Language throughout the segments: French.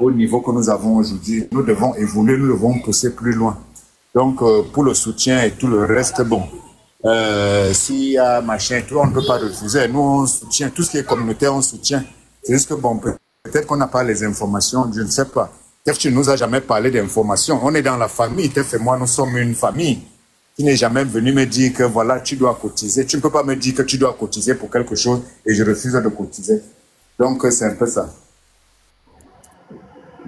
au niveau que nous avons aujourd'hui. Nous devons évoluer, nous devons pousser plus loin. Donc, pour le soutien et tout le reste, bon, s'il y a machin et tout, on ne peut pas refuser. Nous, on soutient tout ce qui est communautaire, on soutient. C'est juste que, bon, peut-être qu'on n'a pas les informations, je ne sais pas. Peut-être que tu ne nous as jamais parlé d'informations. On est dans la famille, Tef et moi, nous sommes une famille. Tu n'es jamais venu me dire que, voilà, tu dois cotiser. Tu ne peux pas me dire que tu dois cotiser pour quelque chose et je refuse de cotiser. Donc, c'est un peu ça.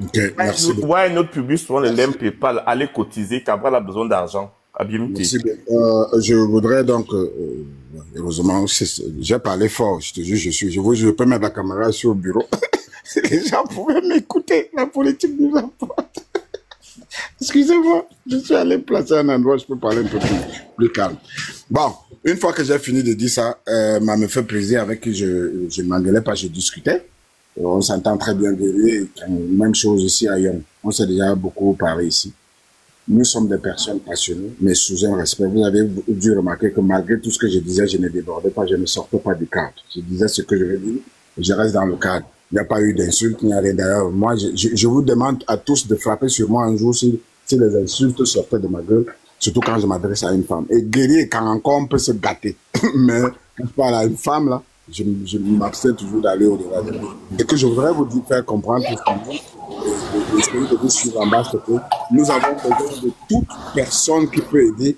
Ok, merci. Ouais, notre public, souvent, ne l'aime pas aller cotiser, Cabral a besoin d'argent. Merci bien. Je voudrais donc, heureusement, j'ai parlé fort, je te jure, je peux mettre la caméra sur le bureau. Les gens pouvaient m'écouter, la politique nous apporte. Excusez-moi, je suis allé placer un endroit où je peux parler un peu plus calme. Bon, une fois que j'ai fini de dire ça, me fait plaisir avec qui je ne m'engueulais pas, je discutais. On s'entend très bien de lui. Même chose ici à Young. On s'est déjà beaucoup parlé ici. Nous sommes des personnes passionnées, mais sous un respect. Vous avez dû remarquer que malgré tout ce que je disais, je ne débordais pas, je ne sortais pas du cadre. Je disais ce que je veux dire, je reste dans le cadre. Il n'y a pas eu d'insultes, il n'y a rien d'ailleurs. Moi, je vous demande à tous de frapper sur moi un jour si les insultes sortaient de ma gueule, surtout quand je m'adresse à une femme. Et guerrier, quand encore on peut se gâter. Mais quand je parle à une femme, là, je m'abstiens toujours d'aller au-delà de moi. Et que je voudrais vous dire, faire comprendre tout ce monde, essayer de vous suivre en bas, que nous avons besoin de toute personne qui peut aider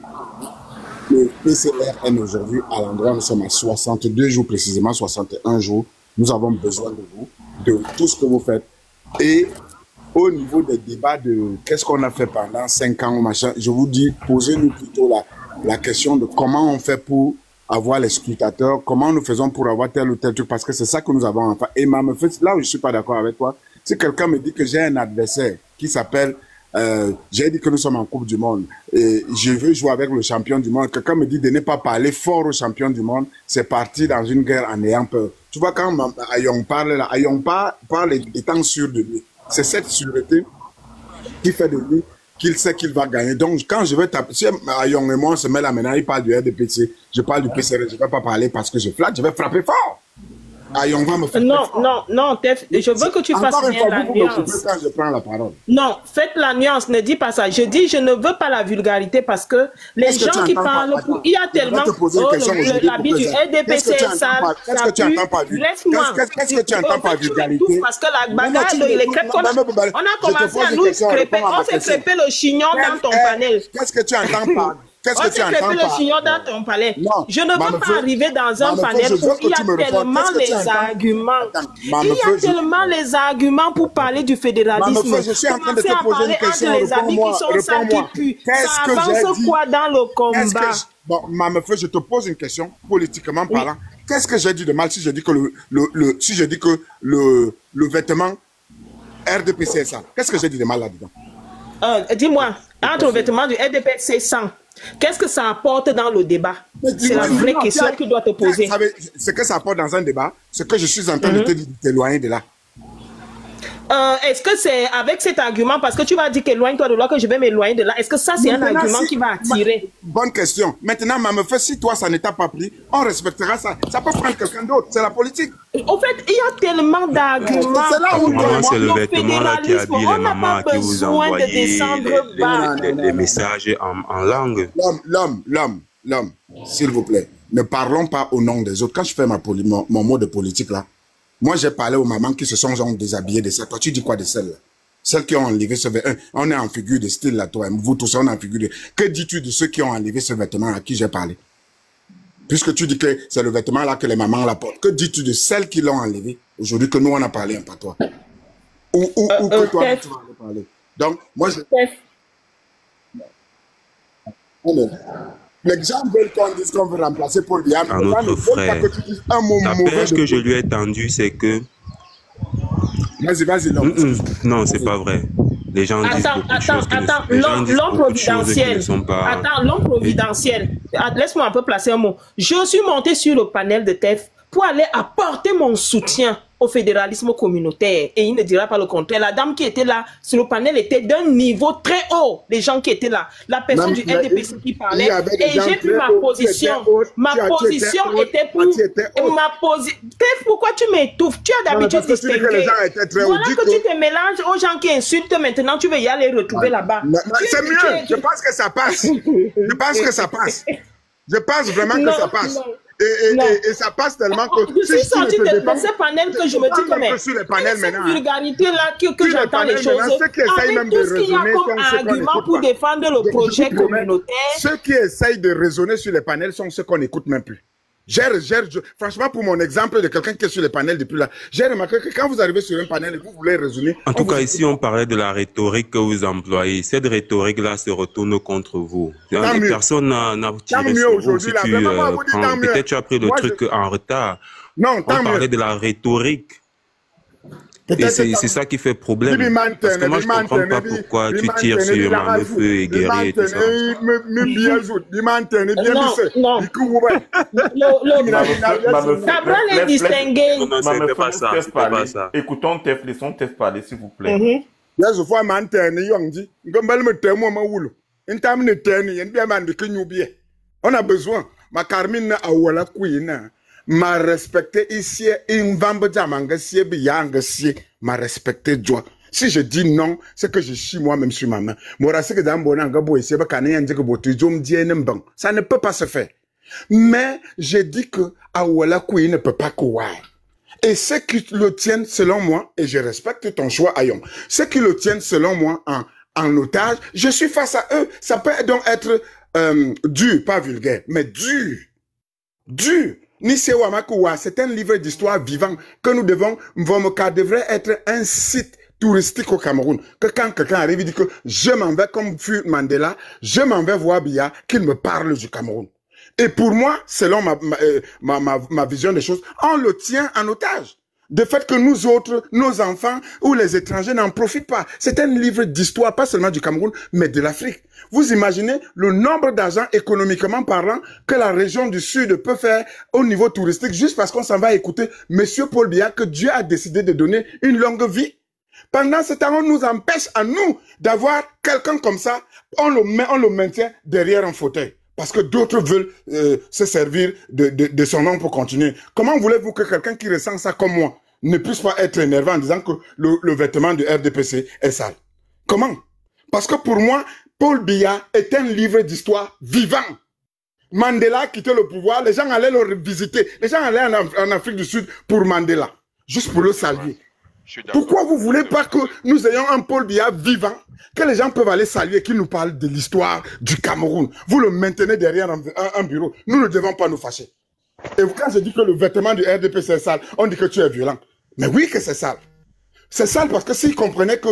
le PCRN aujourd'hui à l'endroit. Nous sommes à 62 jours précisément, 61 jours. Nous avons besoin de vous, de tout ce que vous faites. Et au niveau des débats de qu'est-ce qu'on a fait pendant 5 ans, machin, je vous dis, posez-nous plutôt la question de comment on fait pour avoir les scrutateurs, comment nous faisons pour avoir tel ou tel truc, parce que c'est ça que nous avons enfin. Et là où je suis pas d'accord avec toi, si quelqu'un me dit que j'ai un adversaire qui s'appelle, j'ai dit que nous sommes en Coupe du Monde, et je veux jouer avec le champion du monde, quelqu'un me dit de ne pas parler fort au champion du monde, c'est parti dans une guerre en ayant peur. Tu vois, quand Ayong parle là, Ayong parle étant sûr de lui. C'est cette sûreté qui fait de lui qu'il sait qu'il va gagner. Donc, quand je vais taper, si Ayong et moi, on se met là maintenant, il parle du RDPC, je parle du PCR, je ne vais pas parler parce que je flatte, je vais frapper fort. Ayong va me faire non, Tef, je veux que tu fasses bien la nuance. Quand je prends la parole. Non, faites la nuance, ne dis pas ça. Je dis, je ne veux pas la vulgarité parce que les gens qui parlent, il y a tellement, l'habit du RDPC, ça pue. Laisse-moi. Qu'est-ce que tu entends par vulgarité? Parce que la bagarre, les crêpes, on a commencé à nous crêper, on s'est crêpé le chignon dans ton panel. Qu'est-ce que tu entends par Qu'est-ce que tu entends par... le chignon dans ton palais. Non, je ne veux pas arriver dans un panel où il y a tellement les arguments. Il y a tellement les arguments pour parler du fédéralisme. Je suis en train de te poser une question. Les amis qui sont ça qui puent. Ça avance quoi dans le combat? Bon, Mamefeu, je te pose une question, politiquement parlant. Qu'est-ce que j'ai dit de mal si je dis que le vêtement RDPC est ça? Qu'est-ce que j'ai dit de mal là-dedans? Dis-moi, entre le vêtement du RDPC 100, qu'est-ce que ça apporte dans le débat? C'est la vraie question que tu dois te poser. Ce que ça apporte dans un débat, c'est que je suis en train de t'éloigner de là. Est-ce que c'est avec cet argument, parce que tu vas dire qu'éloigne-toi de là, que je vais m'éloigner de là, est-ce que ça c'est un argument qui va attirer? Bonne question. Maintenant, Mamefeu, si toi ça ne t'a pas pris, on respectera ça. Ça peut prendre quelqu'un d'autre, c'est la politique. Au fait, il y a tellement d'arguments. C'est là où c'est le vêtement là qui habille les mamans qui vous envoient des messages en langue. L'homme, s'il vous plaît, ne parlons pas au nom des autres. Quand je fais mon mot de politique là, moi, j'ai parlé aux mamans qui se sont déshabillées de ça. Toi, tu dis quoi de celles-là? Celles qui ont enlevé ce vêtement. On est en figure de style là, toi. Vous tous, on est en figure de... Que dis-tu de ceux qui ont enlevé ce vêtement à qui j'ai parlé? Puisque tu dis que c'est le vêtement là que les mamans la portent. Que dis-tu de celles qui l'ont enlevé aujourd'hui que nous, on a parlé un peu toi? Ou que toi, tu vas en parler. Donc, moi, je... Les gens veulent qu'on dise qu'on veut remplacer Paul Biya. Un autre frère. Ce que je lui ai tendu, c'est que... Vas-y, non, c'est pas vrai. Les gens disent l'homme providentiel. Attends, l'homme providentiel. Laisse-moi un peu placer un mot. Je suis monté sur le panel de TEF pour aller apporter mon soutien au fédéralisme communautaire et il ne dira pas le contraire. La dame qui était là sur le panel était d'un niveau très haut, les gens qui étaient là. La personne du RDPC qui parlait et j'ai pris ma position. Ma position était pour... Pourquoi tu m'étouffes? Tu as d'habitude distingué. Voilà que tu te mélanges aux gens qui insultent maintenant, tu veux y aller retrouver là-bas. C'est mieux, je pense que ça passe. Je pense que ça passe. Je pense vraiment que ça passe. Et ça passe tellement que... Je suis sortie de ce panel que je me dis que mais cette vulgarité-là que j'entends les choses, avec tout ce qu'il y a comme argument pour défendre le projet communautaire... Ceux qui essayent de raisonner sur les panels sont ceux qu'on n'écoute même plus. Franchement, pour mon exemple de quelqu'un qui est sur les panels depuis là, j'ai remarqué que quand vous arrivez sur un panel et que vous voulez raisonner... En tout cas, ici, on parlait de la rhétorique que vous employez. Cette rhétorique-là se retourne contre vous. Personne n'a tiré sur vous. Si peut-être tu as pris le truc en retard. Non, on parlait de la rhétorique. Et c'est ça qui fait problème. Parce que moi, je ne comprends pas pourquoi tu tires sur Mamefeu et Guerrier et tout ça. Non. Cabral est distingué. Non, c'était pas ça. Écoutons Tef, laissons Tef parler, s'il vous plaît. On a besoin. Ma Carmine Awala Queen. M'a respecté ici, m'a respecté Joie. Si je dis non, c'est que je chie moi-même sur ma main. Ça ne peut pas se faire. Mais j'ai dit que Awala Koui ne peut pas courir. Et ceux qui le tiennent selon moi, et je respecte ton choix, Ayon, ceux qui le tiennent selon moi en otage, je suis face à eux. Ça peut donc être dur, pas vulgaire, mais dur. Dur. Nisewa Makoua, c'est un livre d'histoire vivant que nous devons, Mvomoka devrait être un site touristique au Cameroun. Que quand quelqu'un arrive et dit que je m'en vais comme fut Mandela, je m'en vais voir Biya, qu'il me parle du Cameroun. Et pour moi, selon ma vision des choses, on le tient en otage. De fait que nous autres, nos enfants ou les étrangers n'en profitent pas. C'est un livre d'histoire, pas seulement du Cameroun, mais de l'Afrique. Vous imaginez le nombre d'argent économiquement parlant que la région du Sud peut faire au niveau touristique juste parce qu'on s'en va écouter Monsieur Paul Biya que Dieu a décidé de donner une longue vie. Pendant ce temps, on nous empêche à nous d'avoir quelqu'un comme ça. On le maintient derrière un fauteuil. Parce que d'autres veulent se servir de son nom pour continuer. Comment voulez-vous que quelqu'un qui ressent ça comme moi ne puisse pas être énervé en disant que le vêtement du RDPC est sale? Comment? Parce que pour moi, Paul Biya est un livre d'histoire vivant. Mandela quittait le pouvoir, les gens allaient le visiter. Les gens allaient en Afrique du Sud pour Mandela, juste pour le saluer. Pourquoi vous voulez pas que nous ayons un Paul Biya vivant, que les gens peuvent aller saluer, qu'il nous parle de l'histoire du Cameroun? Vous le maintenez derrière un bureau. Nous ne devons pas nous fâcher. Et quand je dis que le vêtement du RDP c'est sale, on dit que tu es violent. Mais oui que c'est sale. C'est sale parce que s'ils comprenaient que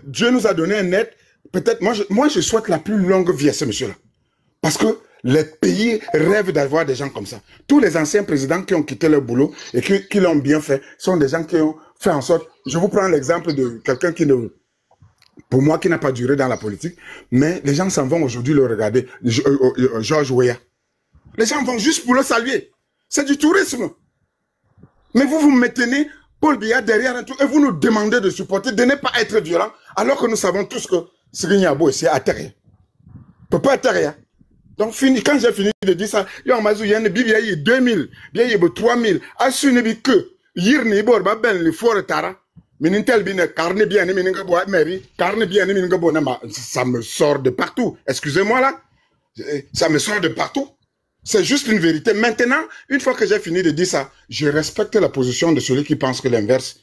Dieu nous a donné un être, peut-être, moi je souhaite la plus longue vie à ce monsieur-là. Parce que les pays rêvent d'avoir des gens comme ça. Tous les anciens présidents qui ont quitté leur boulot et qui l'ont bien fait sont des gens qui ont fait en sorte... Je vous prends l'exemple de quelqu'un qui ne... Pour moi, qui n'a pas duré dans la politique, mais les gens s'en vont aujourd'hui le regarder. Georges Weah. Les gens vont juste pour le saluer. C'est du tourisme. Mais vous maintenez Paul Biya derrière un truc et vous nous demandez de supporter, de ne pas être violent, alors que nous savons tous que Srignabo c'est à terre. Peut pas être rien. Donc, quand j'ai fini de dire ça, il y a un mazou, il y a une Bible, il y a 2000, il y a 3000, à ce n'est que, yirni bor babel le fort tara, minintel bine, carne bien, mininga bois, mairie, carne bien, mininga bonama, ça me sort de partout. Excusez-moi là, ça me sort de partout. C'est juste une vérité. Maintenant, une fois que j'ai fini de dire ça, je respecte la position de celui qui pense que l'inverse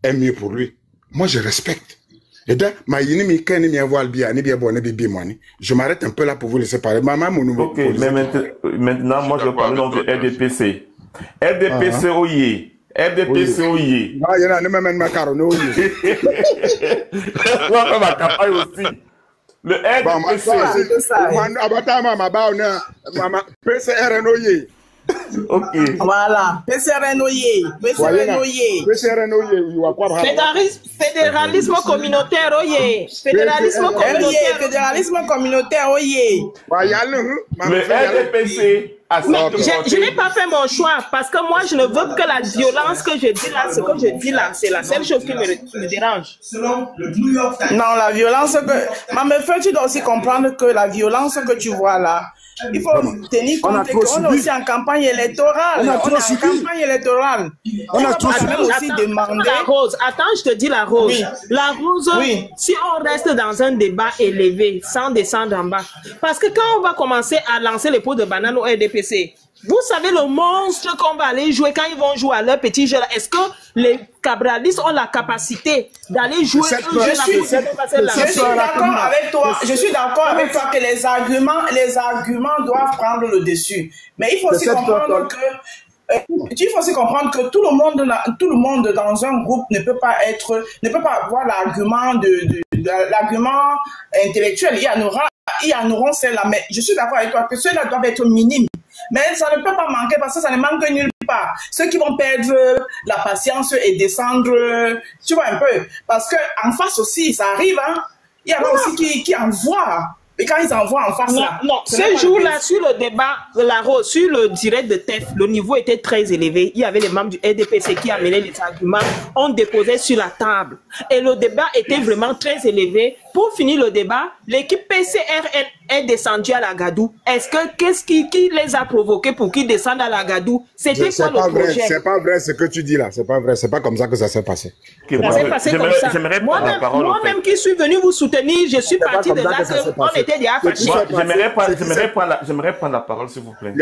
est mieux pour lui. Moi, je respecte. Et donc, je m'arrête un peu là pour vous laisser parler. Ok, mais maintenant, moi, je parle donc du RDPC. RDPC oye. RDPC oye. Il y en a même un macaron oye. Ma campagne aussi. Le RDPC. Ok. Voilà. Fédéralisme communautaire, oye. Fédéralisme communautaire. Fédéralisme communautaire, oye. Le RDPC Je n'ai pas fait mon choix parce que moi, je ne veux que la violence que je dis là, ce que je dis là, c'est la seule chose qui me dérange. Non, la violence que... Mamefeu, tu dois aussi comprendre que la violence que tu vois là, il faut tenir compte qu'on est aussi en campagne électorale. On est en campagne électorale. On a tous aussi demandé. La Rose, attends, je te dis la Rose. Oui. La Rose, si on reste dans un débat élevé, sans descendre en bas, parce que quand on va commencer à lancer les pots de banane au RDPC, vous savez le monstre qu'on va aller jouer quand ils vont jouer à leur petit jeu. Est-ce que les cabralistes ont la capacité d'aller jouer un jeu? Je suis d'accord avec toi. Je suis d'accord avec toi que les arguments doivent prendre le dessus. Mais il faut aussi comprendre que tout le monde dans un groupe ne peut pas avoir l'argument l'argument intellectuel. Il y en aura celle-là, mais je suis d'accord avec toi que ceux-là doivent être minimes. Mais ça ne peut pas manquer parce que ça ne manque nulle part. Ceux qui vont perdre la patience et descendre, tu vois un peu. Parce qu'en face aussi, ça arrive, hein. Il y en a aussi qui envoient. Et quand ils envoient en face là... Non, ce jour-là, sur le débat, sur le direct de TEF, le niveau était très élevé. Il y avait les membres du RDPC qui amenaient les arguments. On déposait sur la table. Et le débat était vraiment très élevé. Pour finir le débat, l'équipe PCRN est descendue à l'Agadou. Qu'est-ce qui les a provoqués pour qu'ils descendent à l'Agadou? C'était quoi le projet? C'est pas vrai ce que tu dis là. C'est pas vrai. C'est pas comme ça que ça s'est passé. Ça s'est passé comme ça. Moi-même qui suis venu vous soutenir, je suis parti de là qu'on était déjà fâchés. J'aimerais prendre la parole, s'il vous plaît.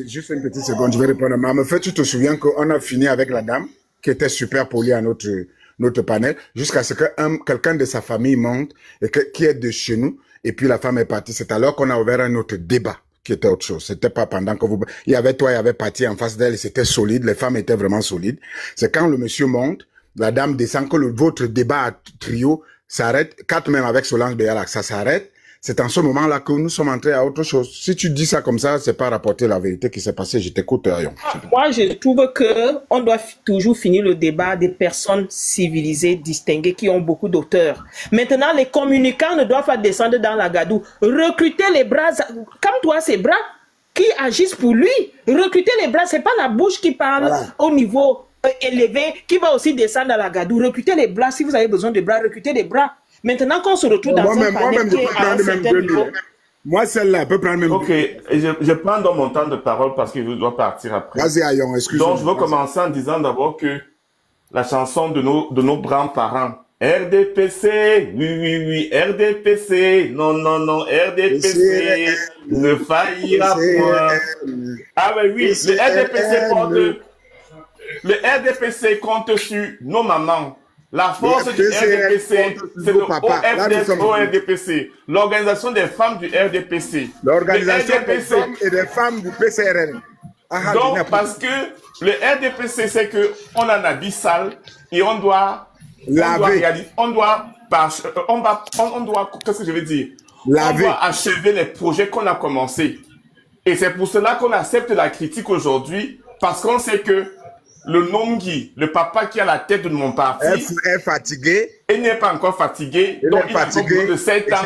Juste une petite seconde, je vais répondre. Mais en fait, tu te souviens qu'on a fini avec la dame qui était super polie à notre panel, jusqu'à ce que quelqu'un de sa famille monte et qui est de chez nous, et puis la femme est partie. C'est alors qu'on a ouvert un autre débat qui était autre chose. C'était pas pendant que vous... Il y avait toi, il y avait Paty en face d'elle, c'était solide, les femmes étaient vraiment solides. C'est quand le monsieur monte, la dame descend, que votre débat à trio s'arrête, 4 même avec Solange Béala, ça s'arrête. C'est en ce moment-là que nous sommes entrés à autre chose. Si tu dis ça comme ça, c'est pas rapporter la vérité qui s'est passée. Je t'écoute, Ayon. Moi, je trouve que on doit toujours finir le débat des personnes civilisées, distinguées, qui ont beaucoup d'auteur. Maintenant, les communicants ne doivent pas descendre dans la Gadou. Recruter les bras, comme toi, ces bras qui agissent pour lui. Recruter les bras, c'est pas la bouche qui parle au niveau élevé, qui va aussi descendre à la Gadou. Recruter les bras, si vous avez besoin de bras, recruter les bras. Maintenant qu'on se retrouve dans un panel qui est à un certain niveau. Moi, celle-là, elle peut prendre même... Ok, je prends dans mon temps de parole parce que je dois partir après. Vas-y, Ayon, excuse-moi. Donc, je veux commencer en disant d'abord que la chanson de nos grands-parents, RDPC, oui, RDPC, non, RDPC, ne faillira point. Ah ben oui, le RDPC compte sur nos mamans. La force du RDPC, c'est le ORDPC, l'organisation des femmes du RDPC. L'organisation des femmes et des femmes du PCRN. Donc, parce que le RDPC, c'est que on a un habit sale et on doit qu'est-ce que je veux dire? On doit achever les projets qu'on a commencés. Et c'est pour cela qu'on accepte la critique aujourd'hui, parce qu'on sait que le Nongi, le papa qui a la tête de mon parti, est fatigué. Il n'est pas encore fatigué. Donc il a besoin de 7 ans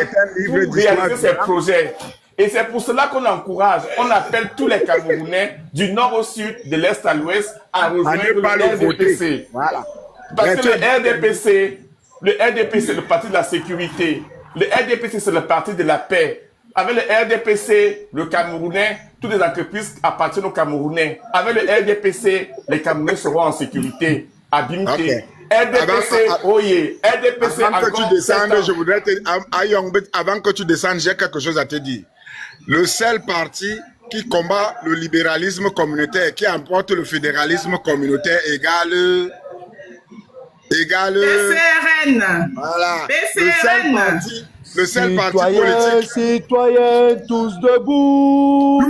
pour réaliser ses projets. Et c'est pour cela qu'on encourage, on appelle tous les Camerounais du nord au sud, de l'est à l'ouest, à rejoindre le RDPC. Voilà. Parce que le RDPC, c'est le parti de la sécurité. Le RDPC, c'est le parti de la paix. Avec le RDPC, le Camerounais, toutes les entreprises appartiennent aux Camerounais. Avec le RDPC, les Camerounais seront en sécurité. Abimté. RDPC, RDPC. Avant que tu descendes, je voudrais te avant que tu descendes, j'ai quelque chose à te dire. Le seul parti qui combat le libéralisme communautaire, qui emporte le fédéralisme communautaire égale PCRN. Voilà. PCRN. Le seul parti politique. Citoyens, tous debout.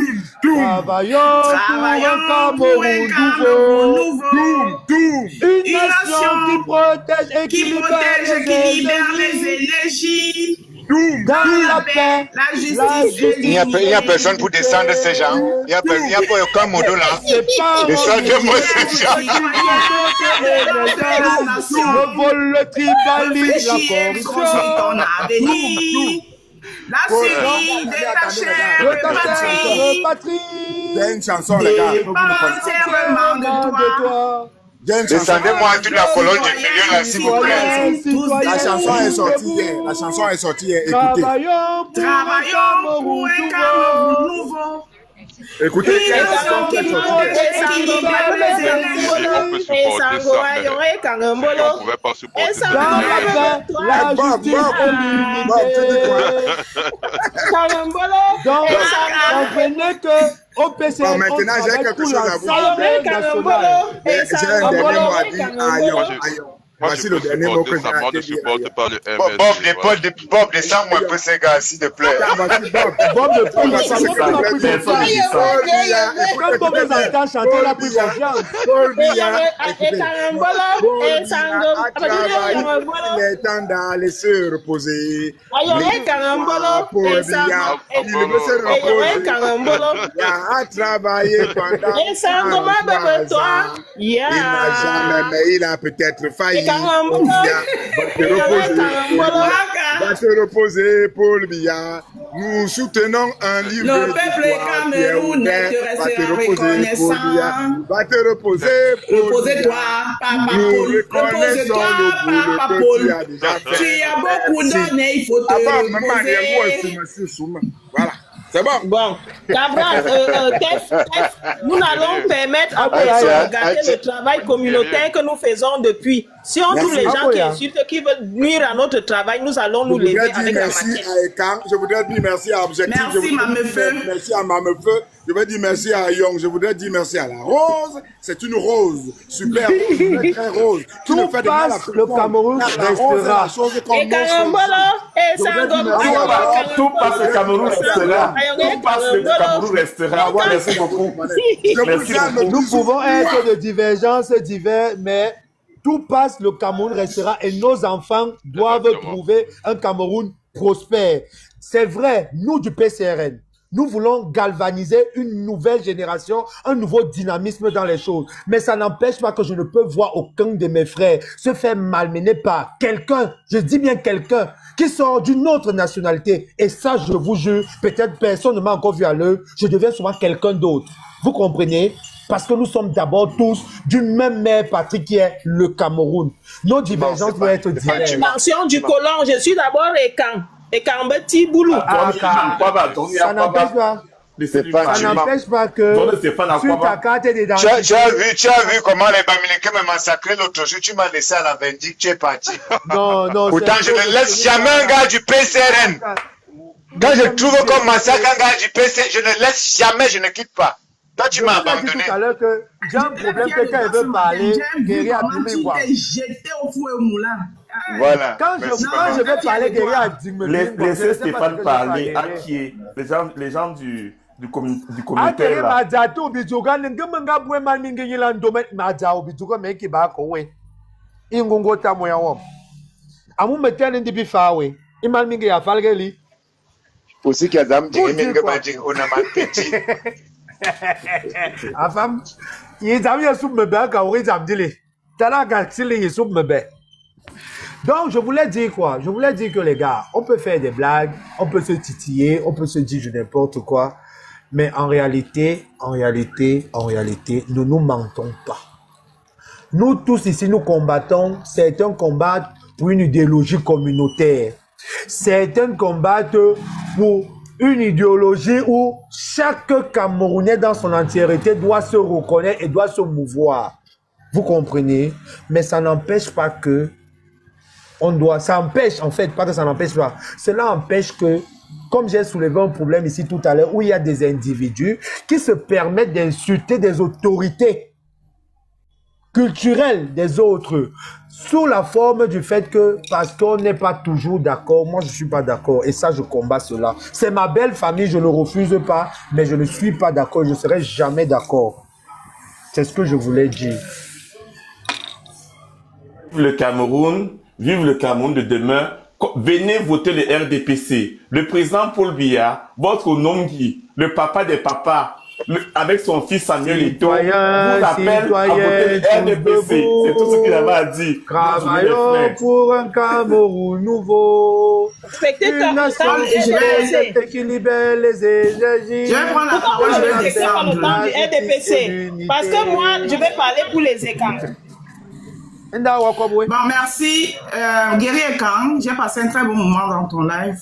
Travaillons pour un Cameroun nouveau. Une nation qui protège et qui libère les énergies. Dans la paix, la justice. Il n'y a personne pour descendre ces gens. Il n'y a pas aucun modo là. Descendez-moi ces gens. Le vol, le tribalisme, la corruption. La Syrie, de ta chair, patrie. Il y a une chanson, les gars. de toi. Descendez-moi toute la colonne du milieu, là, s'il vous plaît. La chanson est sortie hier. La chanson est sortie hier. Écoutez. Travaillons pour un Cameroun nouveau. Écoutez, quelle chanson qui est sortie On pouvait pas supporter ça. La justice donc, comprenez que au PCN, bon, maintenant, j'ai quelque chose à vous dire. J'ai un dernier mot à dire. Voici le dernier mot que j'ai à dire. Bob, descends-moi un peu ces gars, s'il te plaît. Bob, quand Bob nous entend chanter, la plus confiance. Il est temps d'aller se reposer. Il veut se reposer. Il a travaillé pendant 3 ans. Il n'a jamais, mais il a peut-être failli. Va te reposer, Paul Biya. Nous soutenons un livre. Le peuple camerounais te restera reconnaissant. Va te reposer, Paul. Repose-toi, Papa Paul. Repose-toi, Papa Paul. Tu as beaucoup donné, il faut te reposer. Voilà. C'est bon. Bon, Cabral, nous allons permettre à personne de garder le travail communautaire que nous faisons depuis. Si on trouve les gens qui insultent, qui veulent nuire à notre travail, nous allons nous lever avec la matière. Je voudrais dire merci à Objectif. Merci, Mamefeu. Merci à Mamefeu. Je voudrais dire merci à Young. Je voudrais dire merci à la Rose. C'est une rose. Super. Très rose. Tout passe, le Cameroun restera. Et Carambolo, et Sangoma. Tout passe, le Cameroun restera. Tout passe, le Cameroun restera. Merci beaucoup. Nous pouvons être de divergences divers, mais tout passe, le Cameroun restera et nos enfants doivent trouver un Cameroun prospère. C'est vrai, nous du PCRN, nous voulons galvaniser une nouvelle génération, un nouveau dynamisme dans les choses. Mais ça n'empêche pas que je ne peux voir aucun de mes frères se faire malmener par quelqu'un, je dis bien quelqu'un, qui sort d'une autre nationalité. Et ça, je vous jure, peut-être personne ne m'a encore vu à l'œuvre, je deviens souvent quelqu'un d'autre. Vous comprenez? Parce que nous sommes d'abord tous d'une même mère patrie qui est le Cameroun. Nos divergences doivent être diverses. Dimension du colon, je suis d'abord Ekan. Ekan Beti Boulou. Ça n'empêche pas. Ça n'empêche pas que sur ta carte d'identité. Tu as vu comment les Bamileke me massacraient l'autre jour. Tu m'as laissé à la vindicte, tu es parti. Non. Pourtant, je ne laisse jamais un gars du PCRN. Quand je trouve qu'on massacre un gars du PCRN, je ne laisse jamais, je ne quitte pas. Toi, tu m'as abandonné. Tout à l'heure que j'ai un problème, quelqu'un veut parler, guerrier jeté au fou et au moulin. Voilà. Quand je vais parler, guerrier à Dingme. Laissez Stéphane parler. À qui est les gens du comité là. Aussi qu'il y a des gens on a mal petit. Afam, il est jamais sous me bac à ouvrir Zamdili. Donc, je voulais dire quoi? Je voulais dire que les gars, on peut faire des blagues, on peut se titiller, on peut se dire n'importe quoi, mais en réalité, nous nous mentons pas. Nous tous ici, nous combattons, c'est un combat pour une idéologie communautaire. C'est un combat pour une idéologie où chaque Camerounais dans son entièreté doit se reconnaître et doit se mouvoir. Vous comprenez? Mais ça n'empêche pas que ça empêche en fait, pas que ça n'empêche pas. Cela empêche que, comme j'ai soulevé un problème ici tout à l'heure, où il y a des individus qui se permettent d'insulter des autorités culturelles des autres, sous la forme du fait que, parce qu'on n'est pas toujours d'accord, moi je ne suis pas d'accord, et ça je combats cela. C'est ma belle famille, je ne le refuse pas, mais je ne suis pas d'accord, je ne serai jamais d'accord. C'est ce que je voulais dire. Vive le Cameroun de demain. Venez voter le RDPC. Le président Paul Biya, votre Nongi, le papa des papas, avec son fils Samuel Eto'o, vous appelle à voter RDPC. C'est tout ce qu'il avait à dire. Travaillons pour un Cameroun nouveau. Une nation qui libère les énergies. Je vais prendre la parole, je vais descendre. Du RDPC. Parce que moi, je vais parler pour les écarts. Bon, merci. Guerrier Kang, j'ai passé un très bon moment dans ton live.